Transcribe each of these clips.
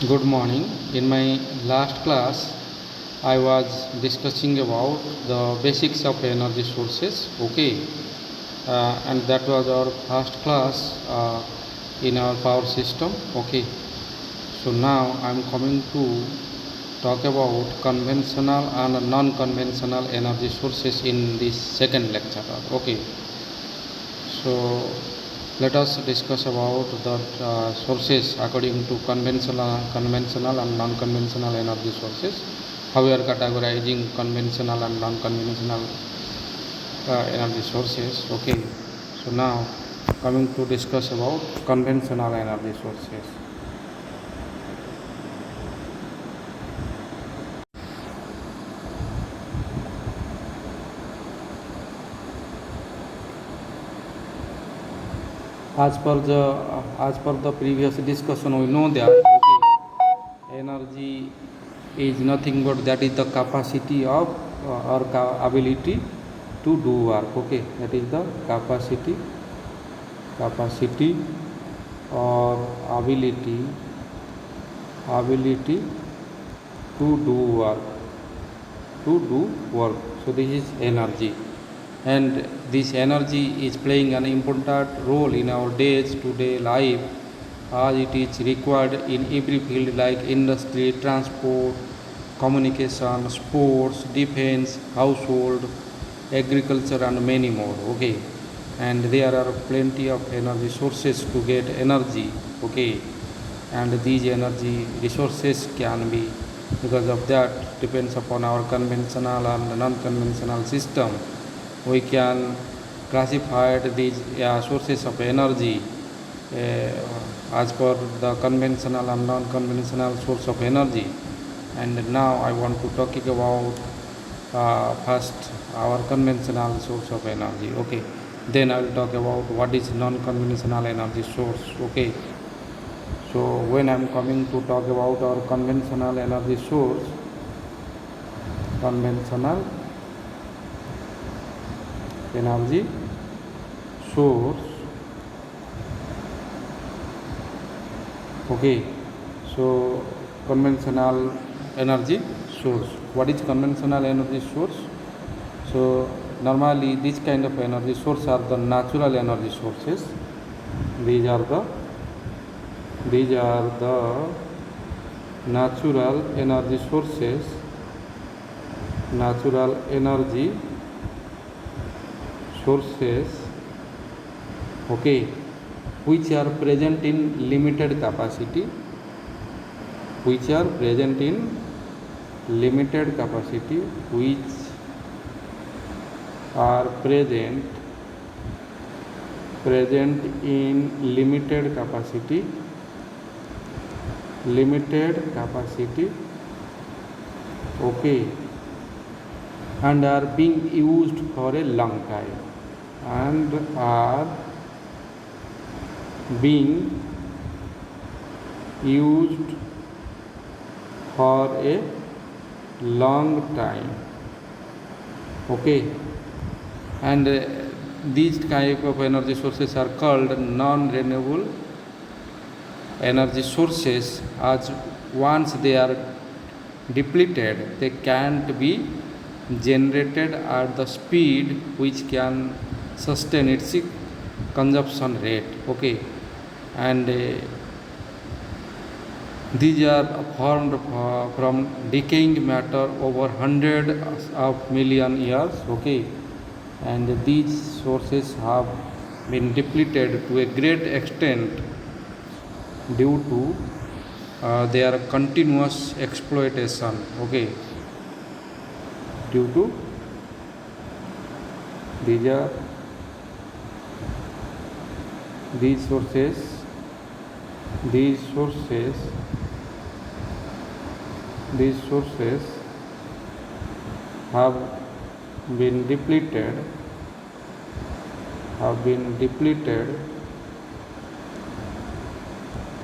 Good morning. In my last class, I was discussing about the basics of energy sources. Okay, and that was our first class in our power system. Okay, so now I'm coming to talk about conventional and non-conventional energy sources in this second lecture. Okay, so let us discuss about the sources according to conventional and non-conventional energy sources. How we are categorizing conventional and non-conventional energy sources. Okay. So now coming to discuss about conventional energy sources. As per the previous discussion, we know that energy is nothing but that is the capacity of or ability to do work. Okay, that is the capacity or ability to do work. So this is energy, and this energy is playing an important role in our day-to-day life, as it is required in every field like industry, transport, communication, sports, defense, household, agriculture, and many more. Okay, and there are plenty of energy sources to get energy. Okay, and these energy resources can be, because of that depends upon our conventional and non-conventional system. We can classify these sources of energy as per the conventional and non-conventional source of energy. And now I want to talking about first our conventional source of energy. Okay, then I will talk about what is non-conventional energy source. Okay, so when I'm coming to talk about our conventional energy source, conventional energy source. Okay, so conventional energy source. What is conventional energy source? So normally this kind of energy source are the natural energy sources. These are the natural energy sources, natural energy sources. Okay, which are present in limited capacity, which are present in limited capacity, which are present in limited capacity, okay, and are being used for a long time, and are being used for a long time. Okay, and these type of energy sources are called non-renewable energy sources, as once they are depleted they can't be generated at the speed which can sustain its consumption rate. Okay, and these are formed from decaying matter over hundreds of million years. Okay, and these sources have been depleted to a great extent due to their continuous exploitation. Okay, due to these are these sources these sources have been depleted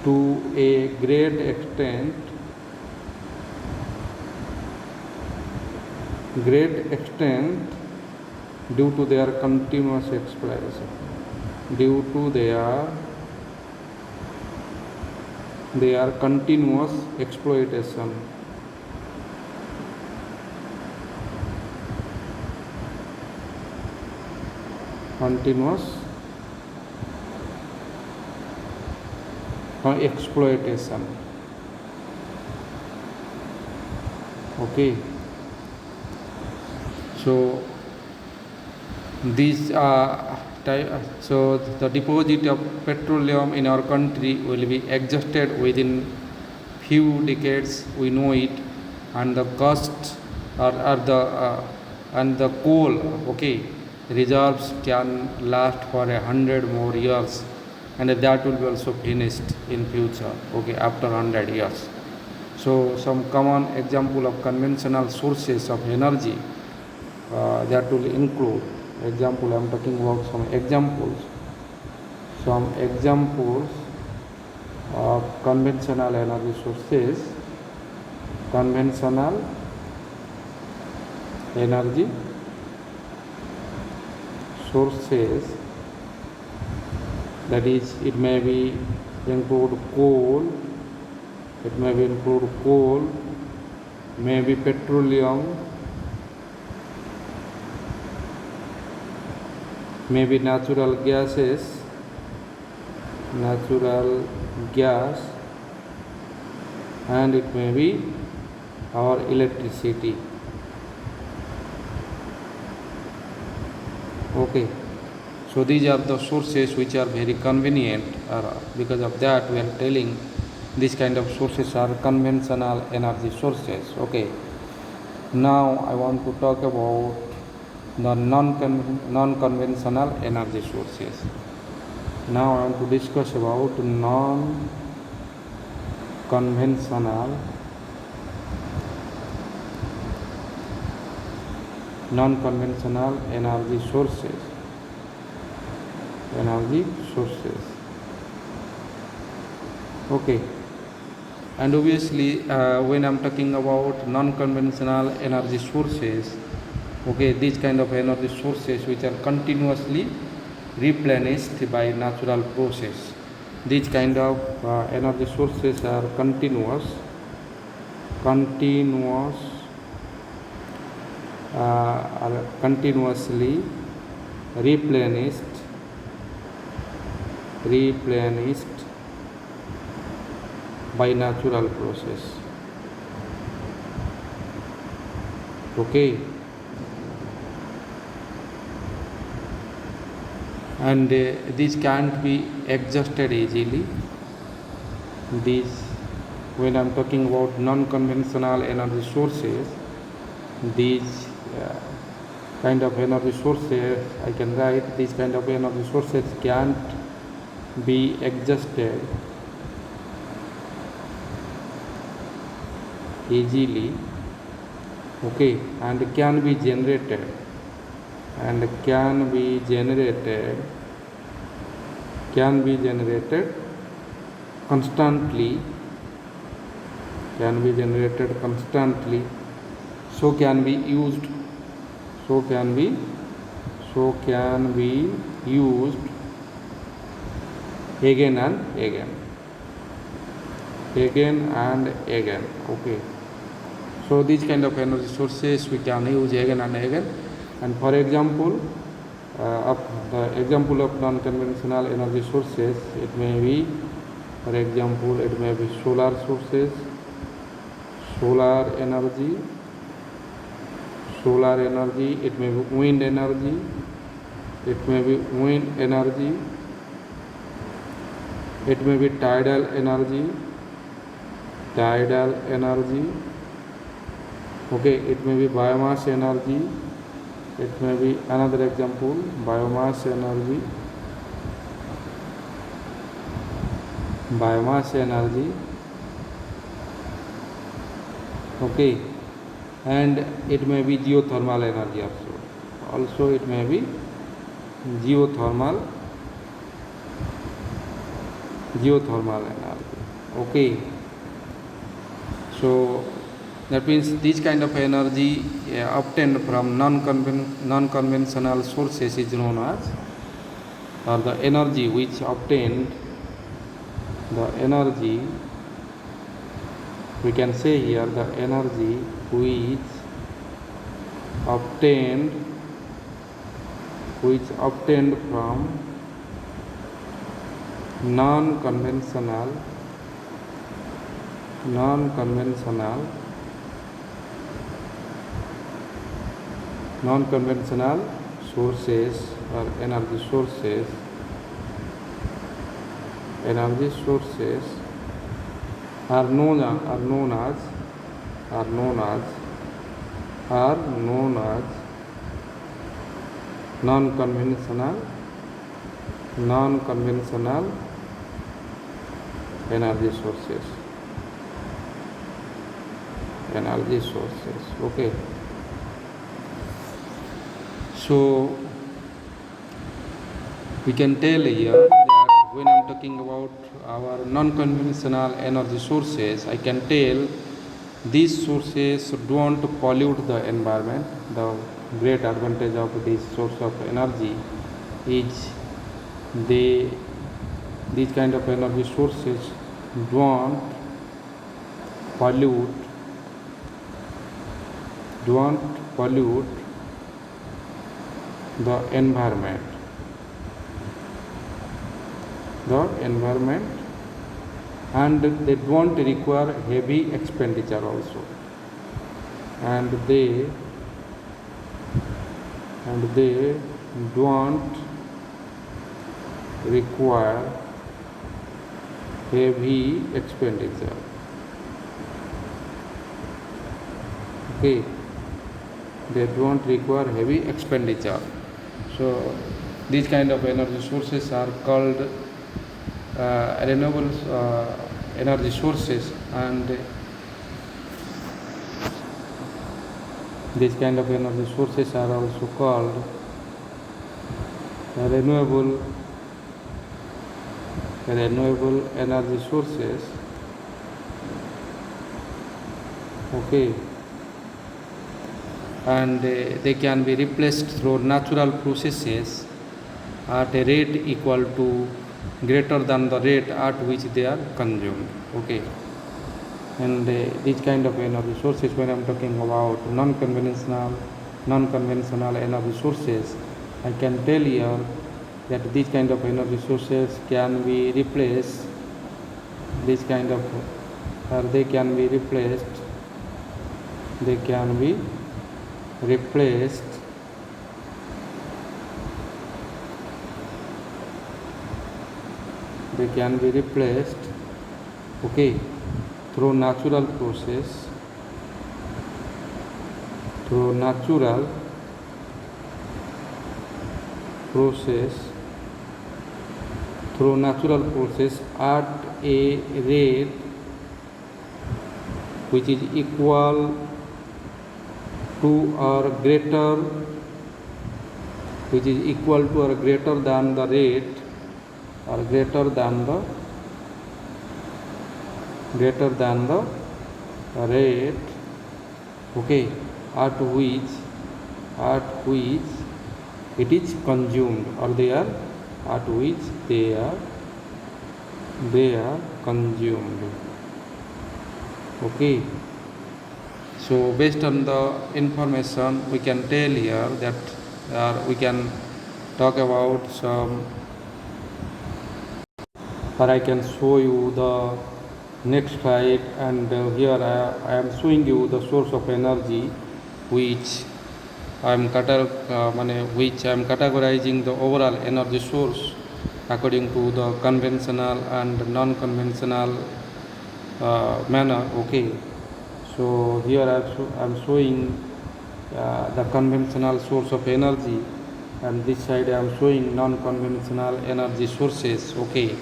to a great extent due to their continuous exploration, due to their They are continuous exploitation. Continuous exploitation. Okay. So these so the deposit of petroleum in our country will be exhausted within few decades, we know it, and the cost are the and the coal, okay, reserves can last for 100 more years, and that will be also finished in future, okay, after 100 years. So some common example of conventional sources of energy that will include, example, I am talking about some examples of conventional energy sources. Conventional energy sources, that is, it may be include coal, maybe petroleum, maybe natural gas, and it may be our electricity. Okay, so these are the sources which are very convenient, because of that we are telling these kind of sources are conventional energy sources. Okay, now I want to talk about the non-conventional energy sources. Now I want to discuss about non-conventional energy sources. Okay, and obviously when I'm talking about non-conventional energy sources, okay, these kind of energy sources which are continuously replenished by natural process. These kind of energy sources are continuously replenished by natural process. Okay, and these can't be exhausted easily. These, when I'm talking about non-conventional energy sources, these kind of energy sources, I can write, these kind of energy sources can't be exhausted easily, okay, and can be generated constantly, so can be used again and again. Okay, so these kind of energy sources we can use again and again. And for example, of the example of non-conventional energy sources, it may be, for example, it may be solar sources, solar energy, it may be wind energy, it may be tidal energy, okay, it may be biomass energy, it may be another example, biomass energy, okay, and it may be geothermal energy also, it may be geothermal energy. Okay, so that means this kind of energy obtained from non-conventional sources is known as, or the energy which obtained, we can say here the energy which obtained from non-conventional sources or energy sources are known as non-conventional energy sources. Okay, so we can tell here that when I'm talking about our non-conventional energy sources, I can tell these sources don't pollute the environment. The great advantage of this source of energy is these kind of energy sources don't pollute the environment and they don't require heavy expenditure also, and they don't require heavy expenditure. Okay, they don't require heavy expenditure. So these kind of energy sources are called renewable energy sources, and these kind of energy sources are also called renewable energy sources. Okay, and they can be replaced through natural processes at a rate equal to greater than the rate at which they are consumed. Okay, and these kind of energy sources, when I'm talking about non-conventional energy sources, I can tell here that these kind of energy sources can be replaced. They can be replaced okay, through natural processes at a rate which is equal to or greater than the rate okay, at which it is consumed, or at which they are consumed. Okay, so based on the information, we can tell here that we can talk about some, or I can show you the next slide, and here I am showing you the source of energy which I am categorizing the overall energy source according to the conventional and non-conventional manner. Okay, so here I am showing the conventional source of energy, and this side I am showing non-conventional energy sources. Okay,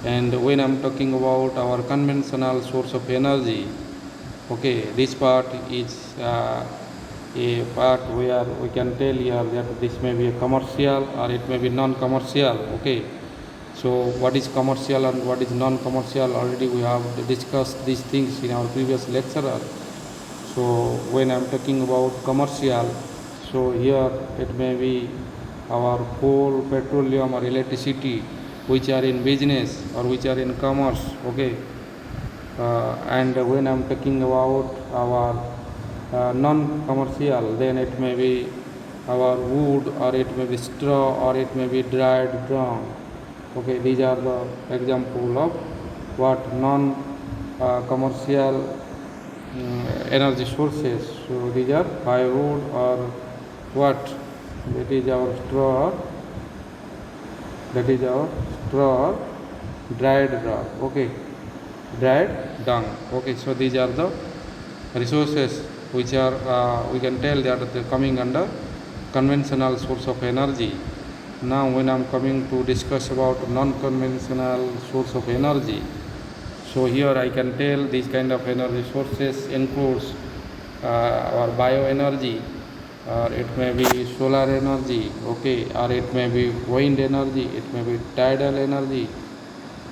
and when I am talking about our conventional source of energy, okay, this part is a part where we can tell here that this may be a commercial or it may be non-commercial. Okay, so what is commercial and what is non-commercial, already we have discussed these things in our previous lecture. So when I am talking about commercial, so here it may be our coal, petroleum or electricity which are in business or which are in commerce. Okay, And when I'm talking about our non-commercial, then it may be our wood, or it may be straw, or it may be dried dung. Okay, these are the example of what non-commercial energy sources. So these are firewood, or what, that is our straw, or dried dung. Okay, dried dung. Okay, so these are the resources which are we can tell that they are coming under conventional source of energy. Now when I'm coming to discuss about non-conventional source of energy, so here I can tell these kind of energy sources includes our bioenergy, or it may be solar energy, okay, or it may be wind energy, it may be tidal energy,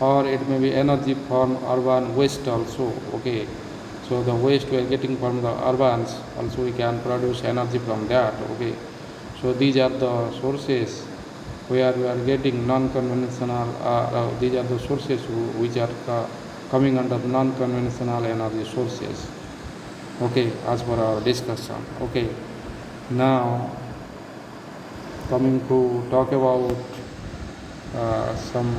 or it may be energy from urban waste also. Okay, so the waste we are getting from the urbans, also we can produce energy from that. Okay, so these are the sources where we are getting non-conventional, these are the sources which are coming under non-conventional energy sources. Okay, as per our discussion. Okay, now coming to talk about some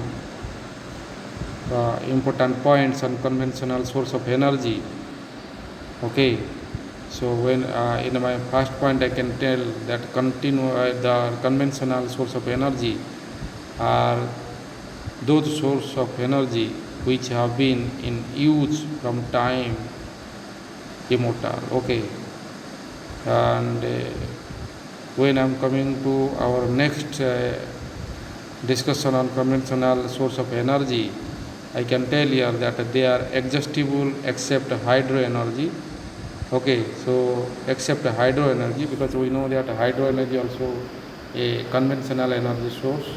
important points on conventional source of energy. Okay, so when in my first point I can tell that the conventional source of energy are those source of energy which have been in use from time immortal. Okay, and when I'm coming to our next discussion on conventional source of energy, I can tell here that they are exhaustible except hydro energy. Okay, so except hydro energy, because we know that hydro energy also a conventional energy source,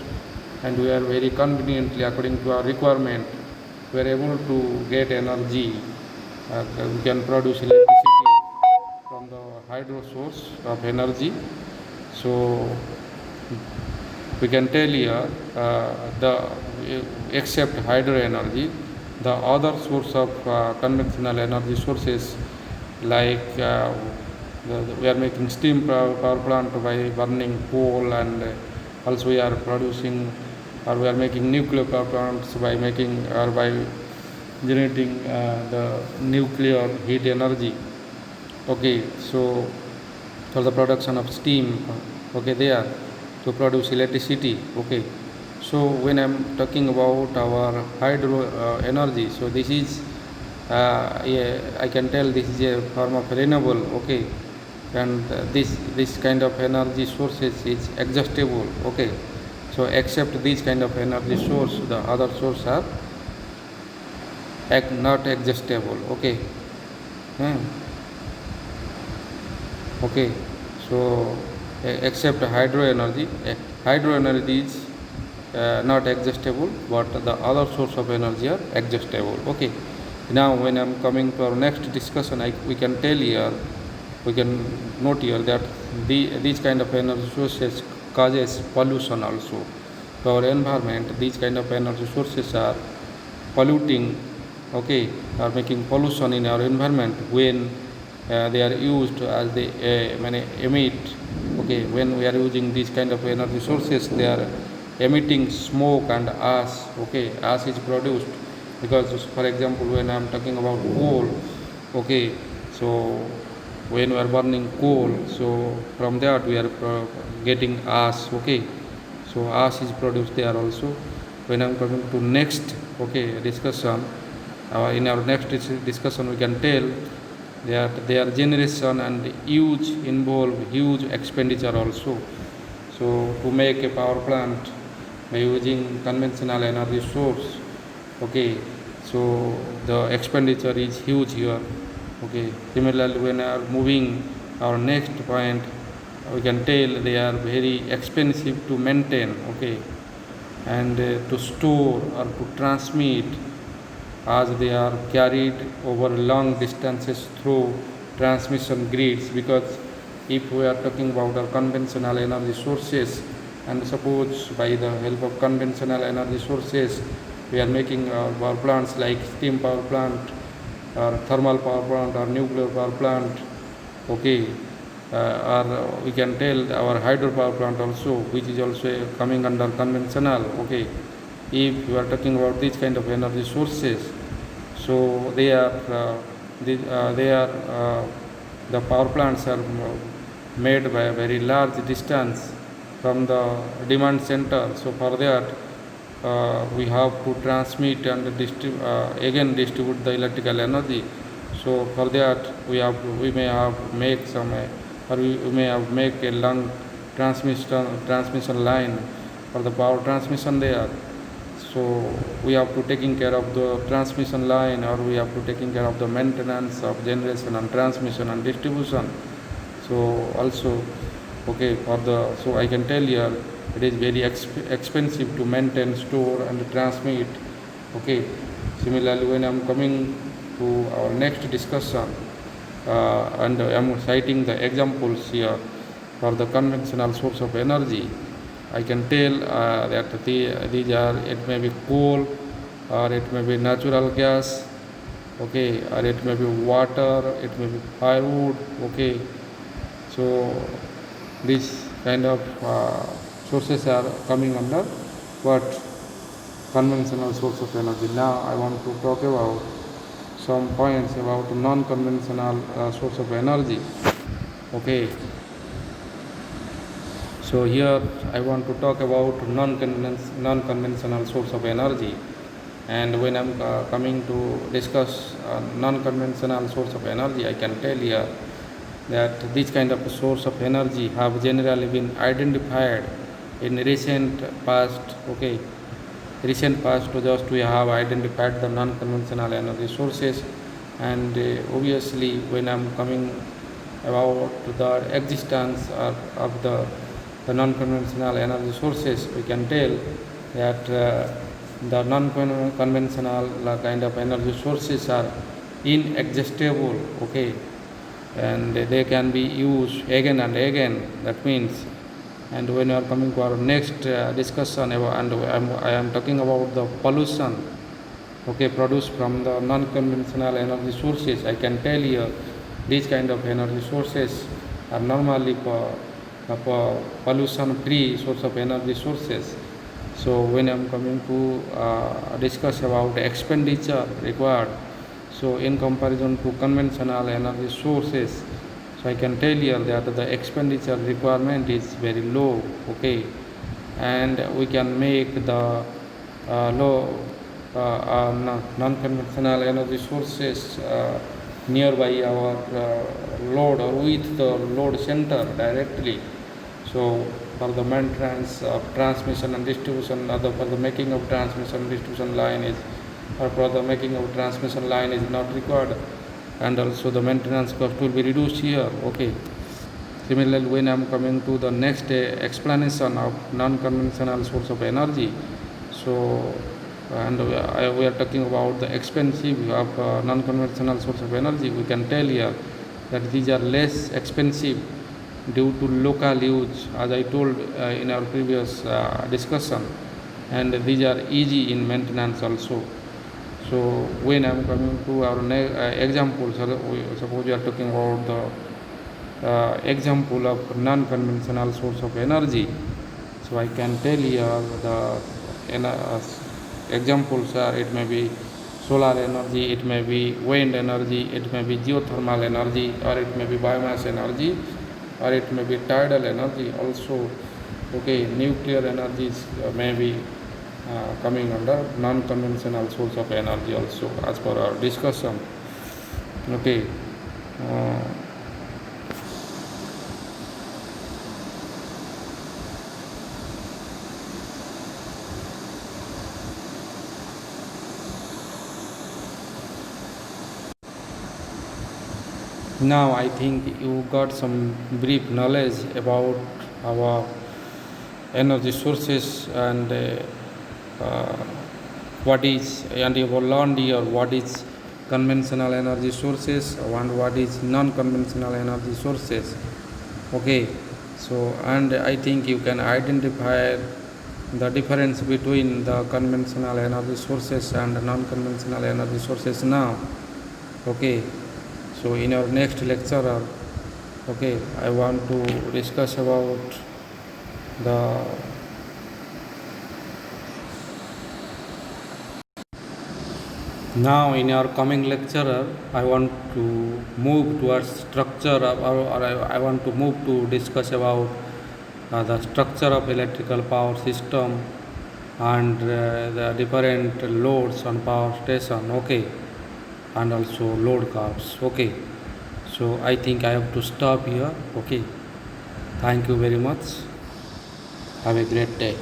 and we are very conveniently, according to our requirement, we are able to get energy. We can produce electricity from the hydro source of energy. So we can tell here the except hydro energy, the other source of conventional energy sources, like we are making steam power plant by burning coal, and also we are producing, or we are making nuclear power plants by making, or by generating the nuclear heat energy. Okay, so for the production of steam, okay, there to produce electricity. Okay, so when I'm talking about our hydro energy, so this is I can tell this is a form of renewable. Okay, and this kind of energy sources is exhaustible. Okay, so except this kind of energy source, the other sources are not exhaustible. Okay. Hmm. Okay, so except hydro energy is not exhaustible, but the other source of energy are exhaustible. Okay, now when I'm coming to our next discussion, we can tell here, we can note here that these kind of energy sources causes pollution also to our environment. These kind of energy sources are polluting, okay, are making pollution in our environment when they are used as they emit. Okay, when we are using these kind of energy sources, they are emitting smoke and ash. Okay, ash is produced because, for example, when I am talking about coal, okay, so when we are burning coal, so from that we are getting ash. Okay, so ash is produced there also. When I am coming to next, okay, discussion, in our next discussion we can tell that their generation and use involve huge expenditure also. So to make a power plant by using conventional energy source, okay, so the expenditure is huge here. Okay, similarly when we are moving our next point, we can tell they are very expensive to maintain. Okay, and to store or to transmit, as they are carried over long distances through transmission grids. Because if we are talking about our conventional energy sources, and suppose by the help of conventional energy sources we are making our power plants like steam power plant, or thermal power plant or nuclear power plant, okay, or we can tell our hydropower plant also, which is also coming under conventional, okay. If you are talking about these kind of energy sources, so they are the power plants are made by a very large distance from the demand center. So for that, we have to transmit and again distribute the electrical energy. So for that, we may have make some or we may have make a long transmission line for the power transmission there. So we have to taking care of the transmission line, or we have to taking care of the maintenance of generation and transmission and distribution. So also, okay, so I can tell you it is very expensive to maintain, store and transmit, okay. Similarly, when I'm coming to our next discussion, and I'm citing the examples here for the conventional source of energy, I can tell that these are, it may be coal, or it may be natural gas, okay, or it may be water, it may be firewood, okay. So these kind of sources are coming under what conventional source of energy. Now I want to talk about some points about non-conventional source of energy, okay. So here I want to talk about non-conventional source of energy, and when I'm coming to discuss non-conventional source of energy, I can tell you that this kind of source of energy have generally been identified in recent past, okay. Recent past, just we have identified the non-conventional energy sources, and obviously when I'm coming about the existence of the non-conventional energy sources, we can tell that the non-conventional kind of energy sources are inexhaustible, okay, and they can be used again and again. That means, and when we are coming to our next discussion about, and I am talking about the pollution, okay, produced from the non-conventional energy sources, I can tell you these kind of energy sources are normally pollution-free source of energy sources. So when I am coming to discuss about the expenditure required, so in comparison to conventional energy sources, so I can tell you that the expenditure requirement is very low, okay, and we can make the low non-conventional energy sources nearby our load or with the load center directly. So for the maintenance of transmission and distribution, for the making of transmission and distribution line is, or for the making of transmission line is not required, and also the maintenance cost will be reduced here, okay. Similarly, when I am coming to the next explanation of non-conventional source of energy, so and we are talking about the expensive of non-conventional source of energy, we can tell here that these are less expensive due to local use, as I told in our previous discussion, and these are easy in maintenance also. So when I am coming to our example, suppose we are talking about the example of non-conventional source of energy, so I can tell here the examples are, it may be solar energy, it may be wind energy, it may be geothermal energy, or it may be biomass energy, or it may be tidal energy also, okay. Nuclear energies may be coming under non-conventional source of energy also, as per our discussion, okay. Now I think you got some brief knowledge about our energy sources, and what is, and you have learned here what is conventional energy sources and what is non-conventional energy sources, okay. So and I think you can identify the difference between the conventional energy sources and non-conventional energy sources now. Okay, so in our next lecture, okay, I want to discuss about the now in our coming lecture, I want to move towards structure or I want to move to discuss about the structure of electrical power system and the different loads on power station. Okay, and also load curves. Okay, so I think I have to stop here. Okay, thank you very much. Have a great day.